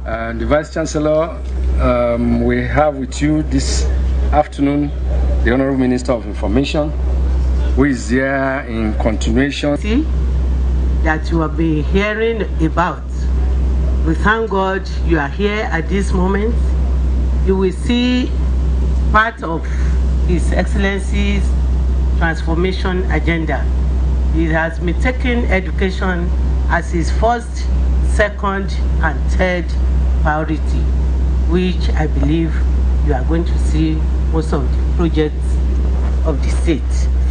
The Vice Chancellor, we have with you this afternoon the Honorable Minister of Information, who is here in continuation. See that you have been hearing about. We thank God you are here at this moment. You will see part of His Excellency's transformation agenda. He has been taking education as his first, second, and third priority, which I believe you are going to see most of the projects of the state.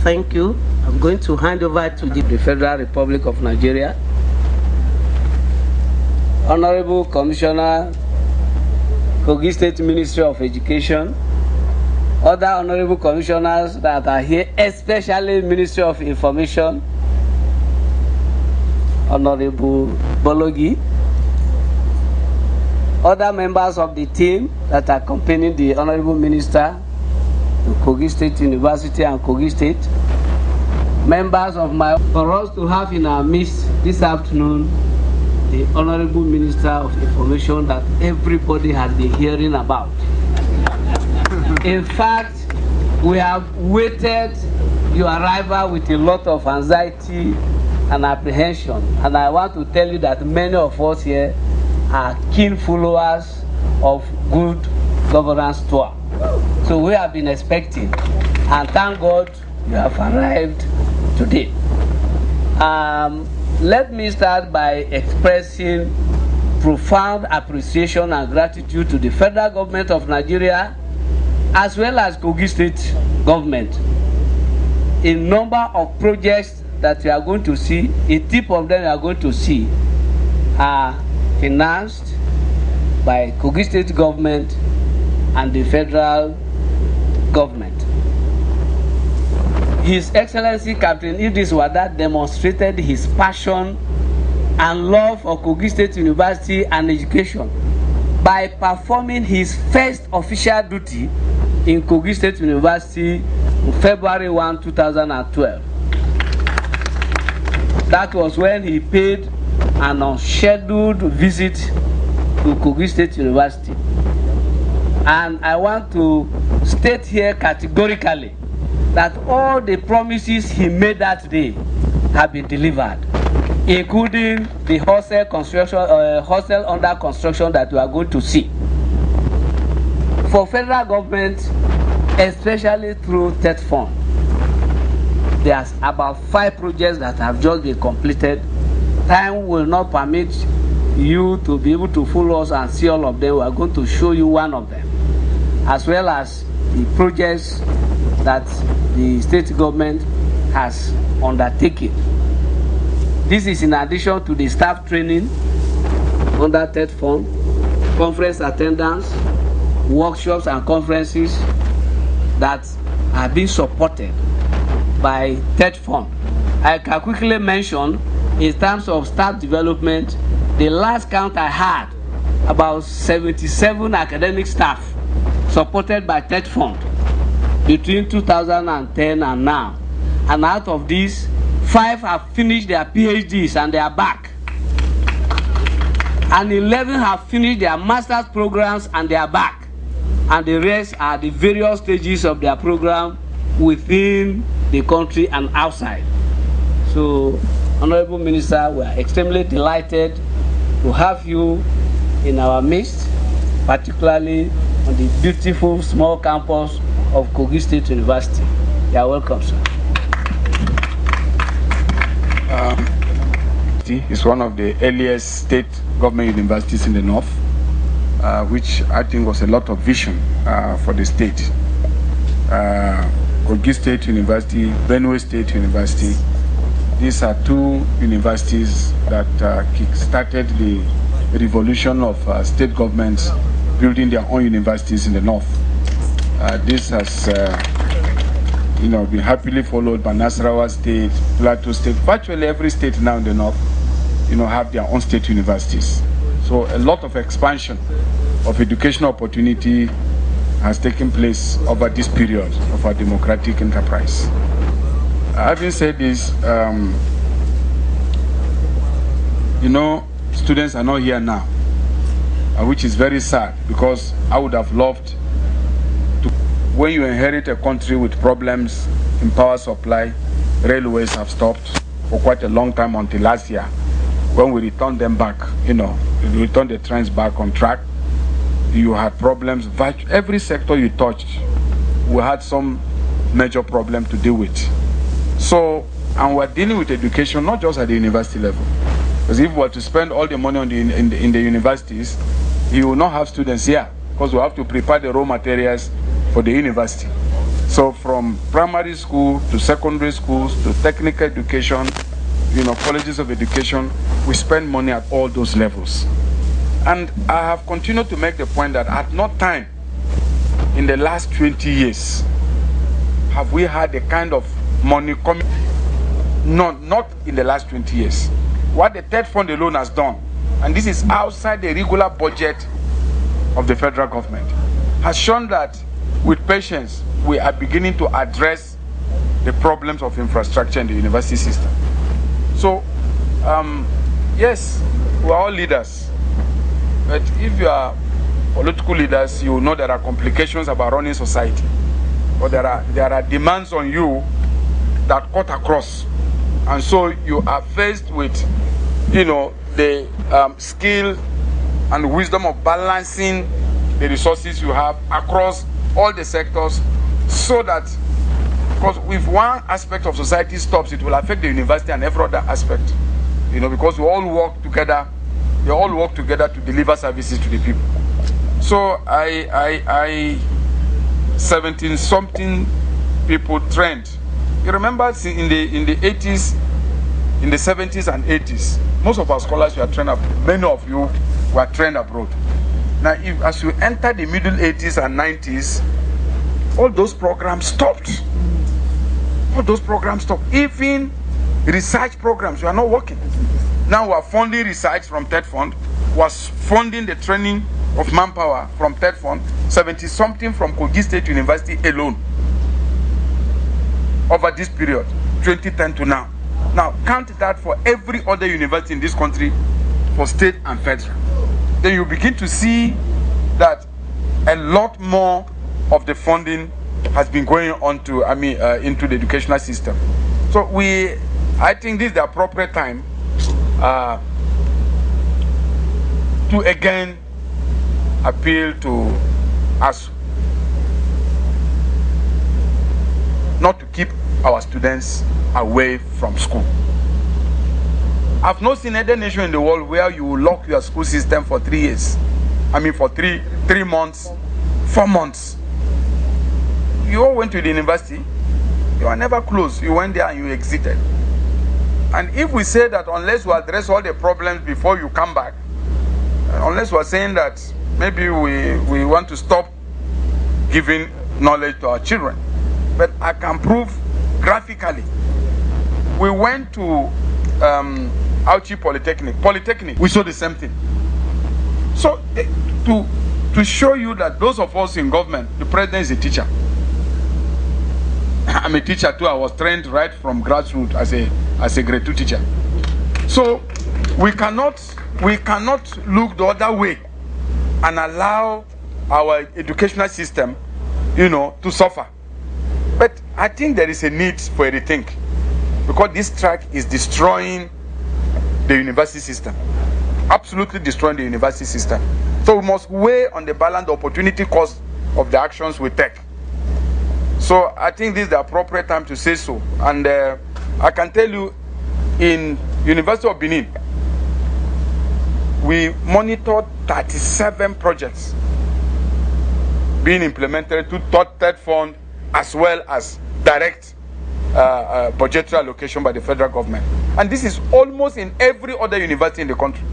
Thank you. I'm going to hand over to the Federal Republic of Nigeria. Honorable Commissioner, Kogi State Ministry of Education, other honorable commissioners that are here, especially Ministry of Information, Honorable Bologi, other members of the team that accompany the Honorable Minister to Kogi State University and Kogi State, members of for us to have in our midst this afternoon the Honorable Minister of Information that everybody has been hearing about. In fact, we have waited your arrival with a lot of anxiety and apprehension, and I want to tell you that many of us here are keen followers of good governance tour. So we have been expecting, and thank God you have arrived today. Let me start by expressing profound appreciation and gratitude to the federal government of Nigeria as well as Kogi State government. A number of projects that you are going to see, a tip of them you are going to see, are financed by Kogi State government and the federal government. His Excellency Captain Idris Wada demonstrated his passion and love for Kogi State University and education by performing his first official duty in Kogi State University on February 1, 2012. That was when he paid an unscheduled visit to Kogi State University. And I want to state here categorically that all the promises he made that day have been delivered, including the hostel construction, hostel under construction that we are going to see. For federal government, especially through TET Fund, there's about 5 projects that have just been completed. Time will not permit you to be able to follow us and see all of them. We are going to show you one of them, as well as the projects that the state government has undertaken. This is in addition to the staff training under TET Fund, conference attendance, workshops and conferences that are being supported by TET Fund. I can quickly mention, in terms of staff development, the last count I had, about 77 academic staff supported by TET Fund between 2010 and now. And out of these, 5 have finished their PhDs and they are back. And 11 have finished their master's programs and they are back. And the rest are the various stages of their program within the country and outside. So, Honorable Minister, we are extremely delighted to have you in our midst, particularly on the beautiful small campus of Kogi State University. You are welcome, sir. It's one of the earliest state government universities in the north, which I think was a lot of vision for the state. Kogi State University, Benue State University. These are 2 universities that kick-started the revolution of state governments building their own universities in the north. This has been happily followed by Nasarawa State, Plateau State. Virtually every state now in the north, have their own state universities. So a lot of expansion of educational opportunity has taken place over this period of our democratic enterprise. Having said this, students are not here now. which is very sad, because I would have loved to. When you inherit a country with problems in power supply, railways have stopped for quite a long time until last year, when we returned them back, we returned the trains back on track. You had problems. Every sector you touched, we had some major problem to deal with. So, and we're dealing with education not just at the university level. Because if we were to spend all the money on in the universities, you will not have students here, because we have to prepare the raw materials for the university. So from primary school to secondary schools to technical education, colleges of education, we spend money at all those levels. And I have continued to make the point that at no time in the last 20 years have we had the kind of money coming. No, not in the last 20 years. What the third fund alone has done, and this is outside the regular budget of the federal government, has shown that with patience we are beginning to address the problems of infrastructure in the university system. So, yes, we are all leaders, but if you are political leaders, you know there are complications about running society, or there are demands on you that cut across, and so you are faced with, the skill and wisdom of balancing the resources you have across all the sectors, so that, because if one aspect of society stops, it will affect the university and every other aspect, because we all work together. They all work together to deliver services to the people. So I 17-something people trained. You remember in the 80s, in the 70s and 80s, most of our scholars were trained abroad. Many of you were trained abroad. Now, as you enter the middle 80s and 90s, all those programs stopped. All those programs stopped. Even research programs were not working. Now we are funding research from third fund, was funding the training of manpower from third fund, 70-something from Kogi State University alone over this period, 2010 to now. Now count that for every other university in this country, for state and federal. Then you begin to see that a lot more of the funding has been going on to, into the educational system. So I think this is the appropriate time to again appeal to us not to keep our students away from school. I've not seen any nation in the world where you lock your school system for 3 years. For 3 months, 4 months. You all went to the university, you are never closed. You went there and you exited. And if we say that unless we address all the problems before you come back, unless we are saying that maybe we want to stop giving knowledge to our children, but I can prove graphically. We went to Auchi Polytechnic, we saw the same thing. So to show you that those of us in government, the president is a teacher. I'm a teacher too. I was trained right from grassroots as a grade 2 teacher. So we cannot look the other way and allow our educational system, to suffer. But I think there is a need for a rethink, because this strike is destroying the university system, absolutely destroying the university system. So we must weigh on the balance the opportunity cost of the actions we take. So I think this is the appropriate time to say so. And I can tell you, in University of Benin, we monitored 37 projects being implemented to third fund, as well as direct budgetary allocation by the federal government. And this is almost in every other university in the country.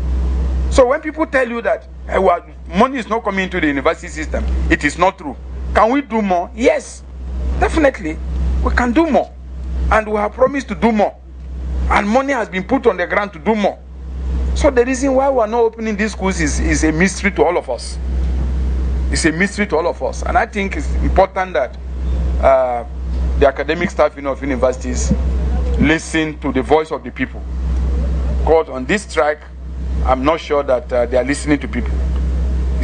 So when people tell you that money is not coming into the university system, it is not true. Can we do more? Yes, definitely. We can do more. And we have promised to do more. And money has been put on the ground to do more. So the reason why we are not opening these schools is a mystery to all of us. It's a mystery to all of us. And I think it's important that the academic staff of universities listen to the voice of the people. Because on this strike, I'm not sure that they are listening to people.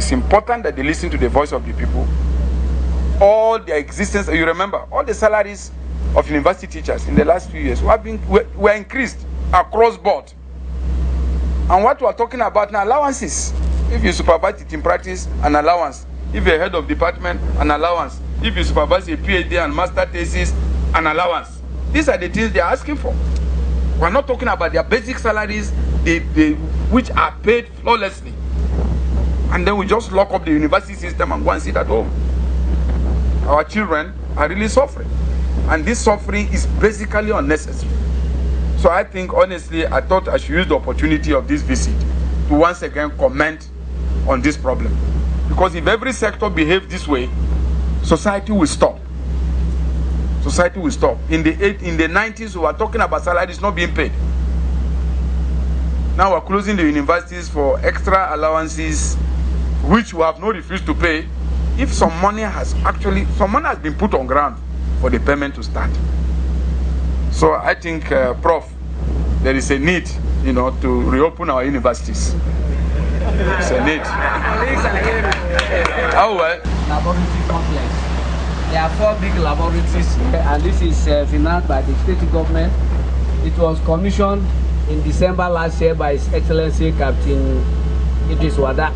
It's important that they listen to the voice of the people. All their existence, you remember, all the salaries of university teachers in the last few years were increased across board. And what we are talking about now, allowances. If you supervise it in practice, an allowance. If you're head of department, an allowance. If you supervise a PhD and master thesis, an allowance. These are the things they are asking for. We're not talking about their basic salaries, which are paid flawlessly. And then we just lock up the university system and go and sit at home. Our children are really suffering. And this suffering is basically unnecessary. So I think, honestly, I thought I should use the opportunity of this visit to once again comment on this problem. Because if every sector behaves this way, society will stop. Society will stop. In the 90s, we were talking about salaries not being paid. Now we're closing the universities for extra allowances, which we have no refused to pay, if some money has been put on ground for the payment to start. So I think, Prof, there is a need, to reopen our universities. It's a need. How well? Laboratory complex. There are 4 big laboratories here, and this is financed by the state government. It was commissioned in December last year by His Excellency Captain Idris Wada.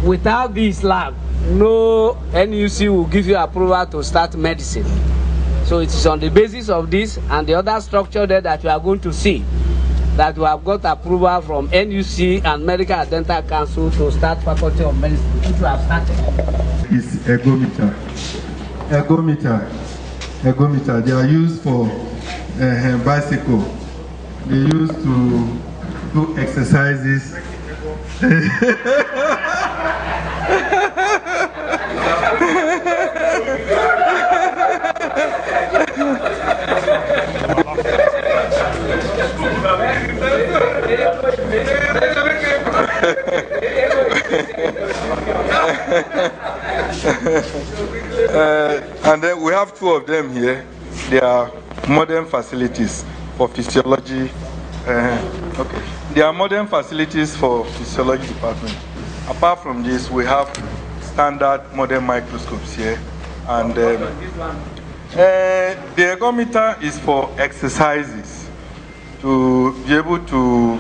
Without this lab, no NUC will give you approval to start medicine. So it is on the basis of this and the other structure there that you are going to see that we have got approval from NUC and Medical and Dental Council to start Faculty of Medicine, which we have started. It's ergometer. They are used for bicycle. They used to do exercises. And then we have 2 of them here. They are modern facilities for physiology. They are modern facilities for physiology department. Apart from this, we have standard modern microscopes here. And the ergometer is for exercises, to be able to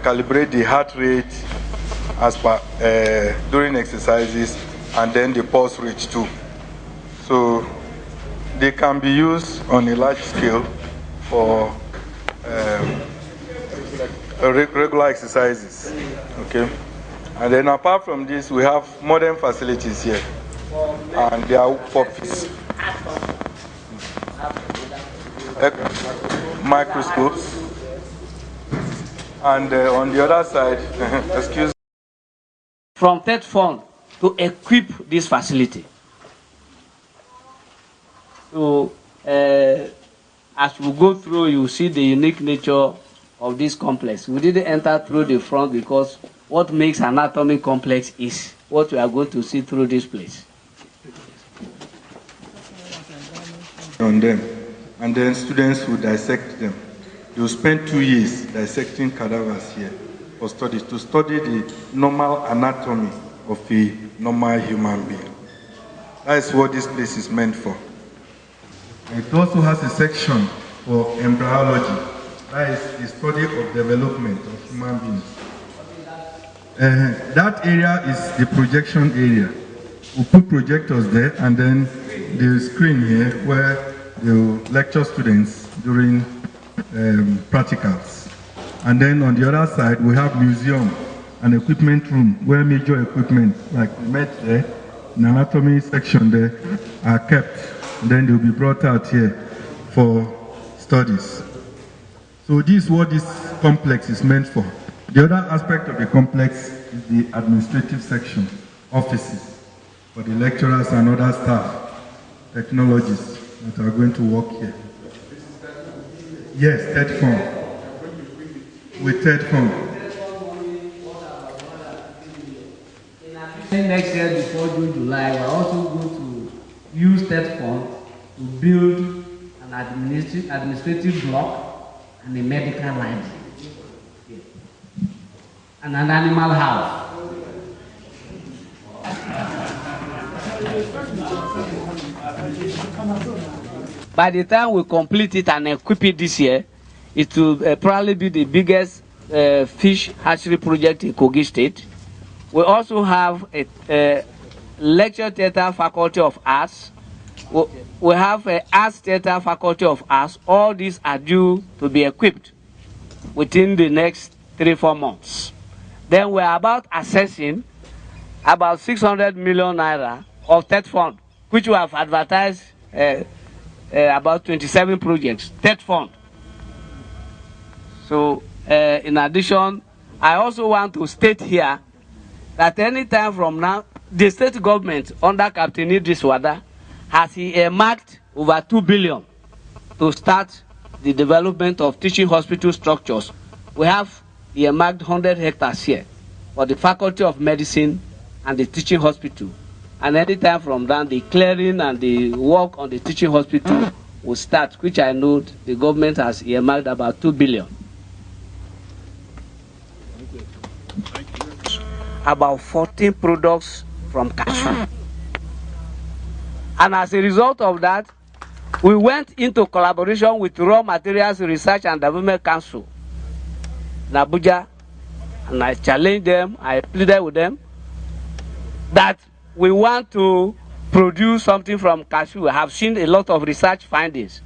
calibrate the heart rate as per during exercises, and then the pulse rate too. So they can be used on a large scale for regular exercises. Okay. And then apart from this, we have modern facilities here, and they are for microscopes. And on the other side, excuse me. From Third Fund to equip this facility. So as we go through, you see the unique nature of this complex. We didn't enter through the front because what makes anatomy complex is what we are going to see through this place. On them, and then students will dissect them. They will spend 2 years dissecting cadavers here for studies, to study the normal anatomy of a normal human being. That is what this place is meant for. It also has a section for embryology. That is the study of development of human beings. That area is the projection area. We put projectors there, and then the screen here where they will lecture students during practicals. And then on the other side, we have museum and equipment room where major equipment, like we met there, in anatomy section there, are kept. And then they'll be brought out here for studies. So this is what this complex is meant for. The other aspect of the complex is the administrative section, offices, for the lecturers and other staff, technologists that are going to work here. Yes, Third Fund. With Third Fund. Next year, before June, July, we're also going to use Third Fund to build an administrative block and a medical library. And an animal house. By the time we complete it and equip it this year, it will probably be the biggest fish hatchery project in Kogi State. We also have a lecture theatre faculty of arts. We have an arts theatre faculty of arts. All these are due to be equipped within the next 3-4 months. Then we're about assessing about 600 million naira of TET fund, which we have advertised about 27 projects, TET fund. So in addition, I also want to state here that any time from now, the state government under Captain Idris Wada has earmarked over 2 billion to start the development of teaching hospital structures. We have earmarked 100 hectares here for the Faculty of Medicine and the teaching hospital. And anytime from then, the clearing and the work on the teaching hospital will start, which I know the government has earmarked about 2 billion. About 14 products from cashew. And as a result of that, we went into collaboration with Raw Materials Research and Development Council in Abuja, and I challenged them, I pleaded with them that we want to produce something from cashew. We have seen a lot of research findings.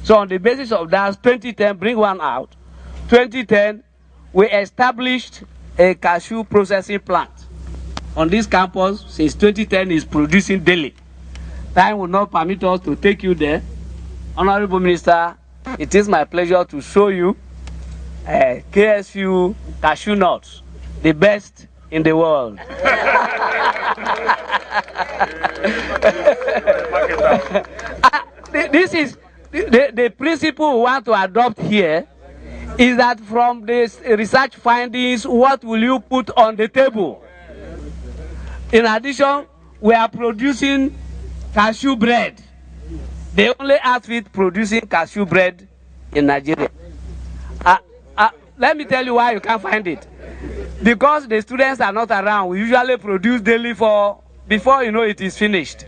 So on the basis of that, 2010, bring one out. 2010, we established a cashew processing plant on this campus. Since 2010 is producing daily. Time will not permit us to take you there. Honorable Minister, it is my pleasure to show you KSU cashew nuts, the best in the world. This is the principle we want to adopt here, is that from this research findings, what will you put on the table? In addition, we are producing cashew bread. The only outfit producing cashew bread in Nigeria. Let me tell you why you can't find it. Because the students are not around. We usually produce daily before you know it is finished.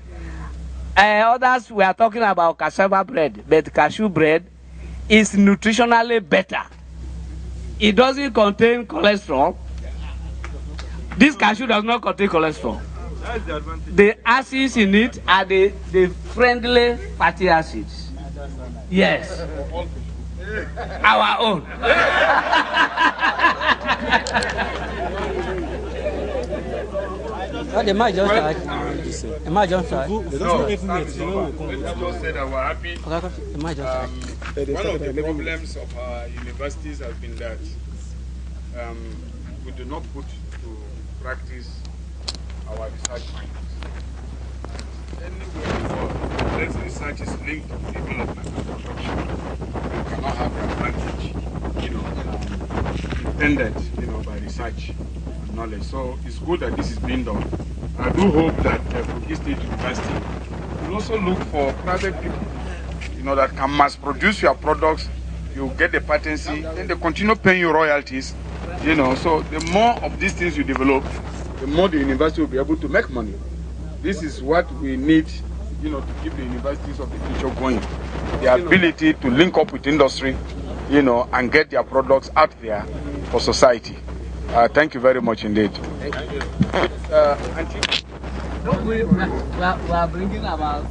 Others, we are talking about cassava bread, but cashew bread is nutritionally better. It doesn't contain cholesterol. This cashew does not contain cholesterol. The acids in it are the friendly fatty acids. Yes. Our own. They might just start. They might just start. Let's just say that we're happy. One of the problems of our universities has been that we do not put to practice our research findings. Anywhere in the world, let's research is linked to development and production. You cannot have the advantage, intended, by research and knowledge. So it's good that this is being done. I do hope that Kogi State University will also look for private people, that can mass produce your products. You get the patency, then they continue paying you royalties. So the more of these things you develop, the more the university will be able to make money. This is what we need, to keep the universities of the future going. The ability to link up with industry, and get their products out there for society. Thank you very much indeed. Thank you. We are bringing about